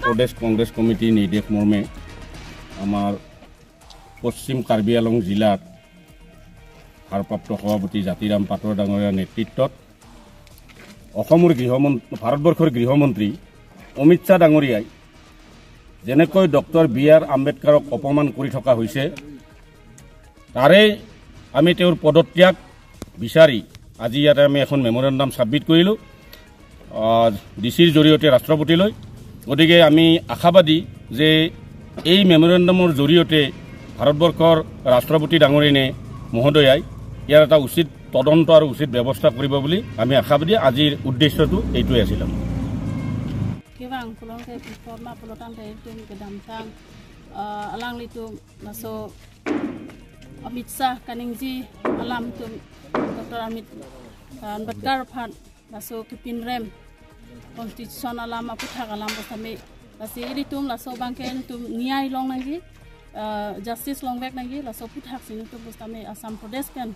प्रदेश Congress committee निर्देश मर्मे आमार पश्चिम कार्बी आंलं जिलार भारप्राप्त सभापति जातिराम पाटर डांगरिया नेतृत्वत भारतवर्षर गृहमंत्री अमित शाह डांगरियाय जेनेक डॉक्टर BR आम्बेडकारक अपमान करि थका होइसे तारे आमी तेर पदत्याग विचारि आज इयाते आमी एखन मेमोरेंडाम सबमिट करिलो डिसिर जरियते राष्ट्रपतिলৈ गतिके आमी आशाबादी जे এই मेमोरेंडाমৰ জৰিয়তে ভাৰতবৰ্ষৰ ৰাষ্ট্ৰপতি ডাঙৰীনে মহোদয়াই ইয়াৰ এটা উচিত তদন্ত আৰু উচিত ব্যৱস্থা কৰিব বুলি আমি আশাবাদী আজিৰ উদ্দেশ্যটো এইটোই আছিল কিবাং ফুলংকে ফৰ্মা ফুলটাংতে তুম কেদামচাং আলাংলিটো নাসো অমিত শাহ কানিংজি আলাম তুম ডক্টৰ অমিত আম্বেদকাৰ ফান নাসো কিপিন ৰেম constitution alam apu thak alam bosame lasi ri tum laso bangke tum niai long nangi justice long back nangi laso pu thak sin tum bosame Assam Pradesh pen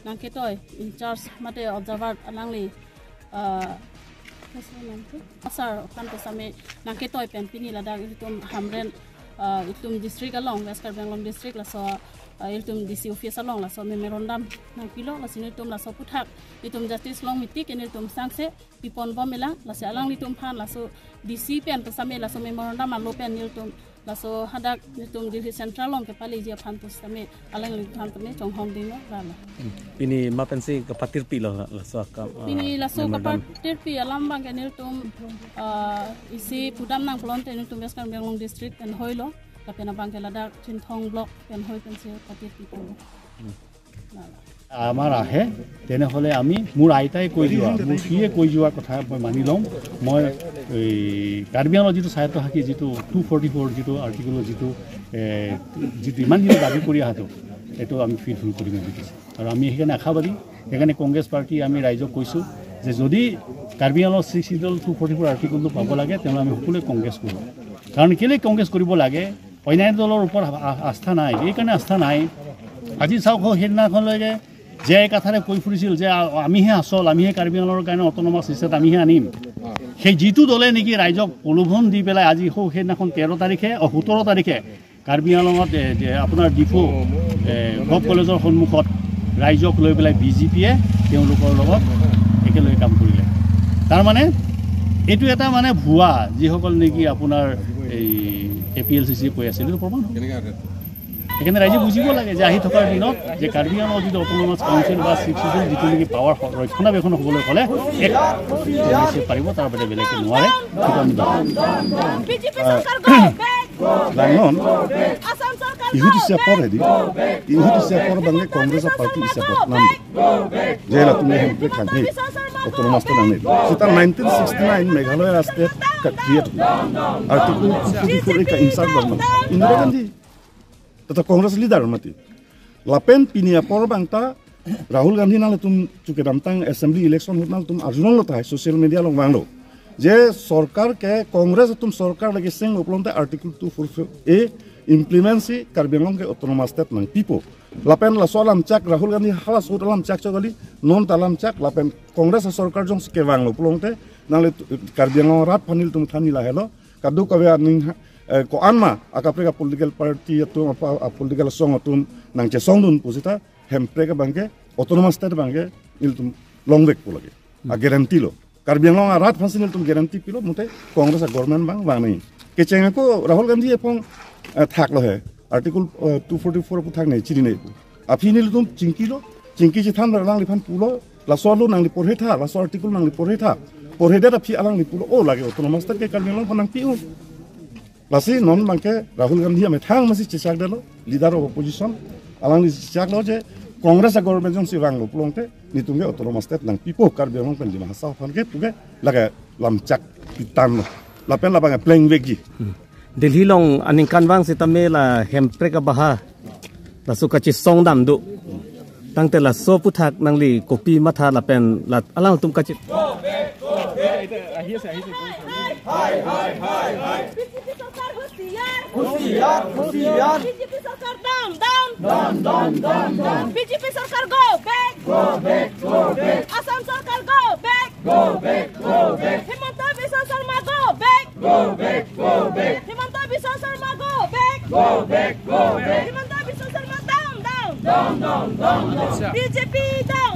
nangke toy in charge mate observer alangli asar kan bosame nangke toy pen pini ladak tum hamren itum district along West Bengal district laso iltum DC office along laso memorandum nang pilo lasin itum laso pu thak itum justice long mitik itum sangse pipon bomela lasi alang litum phan laso DC pen to same laso memorandum alo pen niltum laso hadak nitum Delhi Central long ke pali je phan to same alang litum to ne chonghong ding rala ini ma pensi ke patir pi lo laso ka ini laso ka patir pi alam bang ke niltum isi pudam nang plon te nitum West Bengal district and hoilo kapena bang ke ladak chinthong block pen hoi pensi patir pi ko आमार आহে তেনেহলে আমি মোৰ আইতাই কৈ যোৱা মোৰ কিয়ে কৈ যোৱা কথা মই মানি লম মই কাৰ্বি আংলং যেটো সাহিত্য হাকি যেটো 244 যেটো আৰ্টিকেল যেটো ইমান দিন দাবী কৰি আহাতো এটো আমি ফিলফুল কৰিম বুজিছে আৰু আমি হেকানে আশাবাদী হেকানে কংগ্ৰেছ পাৰ্টি আমি ৰাইজক কৈছো যে যদি কাৰ্বি আংলং 244 আৰ্টিকেলটো পাব লাগে তেনে আমি সকলোৱে কংগ্ৰেছ কৰো কাৰণ কেলে কংগ্ৰেছ কৰিব লাগে অন্যান্য দলৰ ওপৰত আস্থা নাই এই কাৰণে আস্থা নাই আজি চাওক হেদিনাখন লাগে যে কথাৰে কৈ ফুৰিছিল যে আমিহে আসল আমিহে কাৰ্বি আংলঙৰ কাৰণে অট'নমাছ ষ্টেট আমিহে আনিম সেই জিতু দলে নেকি ৰাইজক প্ৰলোভন দি পেলাই আজি সেইদিনাখন 13 তাৰিখে 17 তাৰিখে কাৰ্বি আংলঙত আপোনাৰ ডিফু গভ কলেজৰ সন্মুখত ৰাইজক লৈ পেলাই বিজেপিয়ে তেওঁলোকৰ লগত একেলগে কাম কৰিলে তাৰ মানে এইটো এটা মানে ভুৱা যিসকল নেকি আপোনাৰ এই APLCC কৈ আছিল এইটো প্ৰমাণ এখানে ৰাজ্যে বুঝিব লাগে যে আহি থকাৰ দিনত যে কাৰ্বি আংলঙৰ যিটো অট'নমাছ কাউন্সিল বা 6 যিটো নেকি পাৱাৰ ৰক্ষণাবেক্ষণ হ'বলৈ হ'লে এক পাৰিব তাৰ বাদে বেলেগে নোৱাৰে ইহুদি সেপৰ হেদি ইহুদি সেপৰ বাংগে কংগ্ৰেছ পাৰ্টি সেপৰ নাম জেলা তুমি হেমপ্লে খানি অট'নমাছ তো নামে সেটা 1969 মেঘালয় ষ্টেট ক্ৰিয়েট আৰ্টিকেল 244 কা ইনসার্ট গভর্নমেন্ট ইন্দিরা গান্ধী तथा कांग्रेस लीडर मती लापेन पिनिया पर बांगता राहुल गांधी नाले तुम चुके दामतांग असेंबली इलेक्शन होतनाल तुम अर्जुन लता है सोशल मीडिया लो बांगलो जे सरकार के कांग्रेस तुम सरकार लगे सेंग उपलंते आर्टिकल 244 ए इम्प्लीमेंट सी कार्बी आंलंग के ऑटोनोमस स्टेट नंग पीपो लापेन ला सोलाम चक राहुल गांधी हाला सोलाम चक चगली नॉन तालाम चक लापेन कांग्रेस सरकार जों के बांगलो उपलंते नाले कार्बी आंलंग रात फनिल तुम थानी ला हेलो कादु कबे निंग ko anma akapreka political party atum apa political song atum nangche song dun posita hempreka bangke autonomous state bangke iltum longwek polage a guarantee lo karbi long rat fasin iltum guarantee pilo mute congress government bang bang ke chenga ko rahul gandhi epong thak lo he article 244 pu thak nei chiri nei afini iltum chingki ji than lang lifan pulo la solo nang li porhe tha la so article nang li porhe tha porhe da phi alang li pulo o lage autonomous state ke karbi long panang pi Lasi non bangke Rahul Gandhi ame thang masih cecak dalo leader of opposition alang di cecak lo je Congress government jong si wang lo pulongte nitunge autonomous state lang pipo karbi among pen di mahasau fanke tuge laga lamcak pitan lo lapen la bangke playing vegi Delhi long aningkan bang sitame la hempreka baha la suka ci song dam du tang te la so puthak nang li kopi matha la pen la alang tum ka ci hai BJP Sarkar down. BJP Sarkar go back. Assam Sarkar go back. Himanta Biswa Sarma go back. Himanta Biswa Sarma go back. Himanta Biswa Sarma down. BJP down.